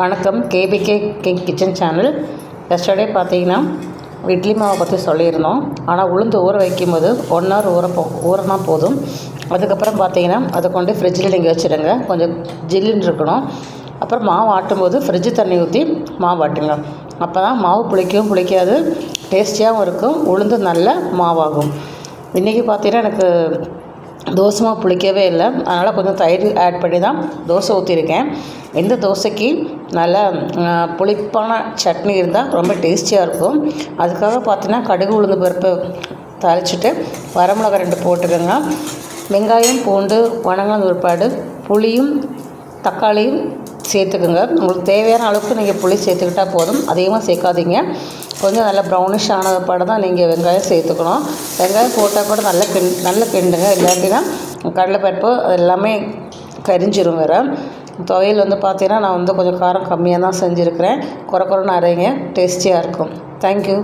வணக்கம். KPK king kitchen channel. Yesterday பார்த்தீங்கன்னா இட்லி மாவை பற்றி சொல்லியிருந்தோம். ஆனால் உளுந்து ஊற வைக்கும்போது 1 hour ஊறினா போதும். அதுக்கப்புறம் பார்த்தீங்கன்னா அதை கொண்டு ஃப்ரிட்ஜில் நீங்கள் வச்சுடுங்க. கொஞ்சம் ஜில்லுன்னு இருக்கணும். அப்புறம் மாவு ஆட்டும்போது ஃப்ரிட்ஜு தண்ணி ஊற்றி மாவு ஆட்டுங்க. அப்போ தான் மாவு புளிக்காது, டேஸ்டியாகவும் இருக்கும், உளுந்து நல்ல மாவாகும். இன்றைக்கி பார்த்தீங்கன்னா எனக்கு தோசை மாவு புளிக்கவே இல்லை. அதனால் கொஞ்சம் தயிர் ஆட் பண்ணி தான் தோசை ஊற்றிருக்கேன். இந்த தோசைக்கு நல்லா புளிப்பான சட்னி இருந்தால் ரொம்ப டேஸ்டியாக இருக்கும். அதுக்காக பார்த்தீங்கன்னா கடுகு உளுந்து பருப்பு தாளிச்சிட்டு வரமிளகா 2 போட்டுக்கோங்க. வெங்காயம் பூண்டு வணங்கின ஒருபாடு புளியும் தக்காளியும் சேர்த்துக்குங்க. உங்களுக்கு தேவையான அளவுக்கு நீங்கள் புளி சேர்த்துக்கிட்டால் போதும், அதிகமாக சேர்க்காதீங்க. கொஞ்சம் நல்லா ப்ரௌனிஷ் ஆன பாடு தான் நீங்கள் வெங்காயம் சேர்த்துக்கணும். வெங்காயம் போட்டால் கூட நல்லா கிண்டுங்க. இல்லாட்டினா கடலைப்பருப்பு அது எல்லாமே கரிஞ்சிரும். வேறு துவையல் பார்த்தீங்கன்னா நான் கொஞ்சம் காரம் கம்மியாக தான் செஞ்சுருக்கிறேன். குறைன்னு அரைங்க, டேஸ்டியாக இருக்கும். தேங்க்யூ.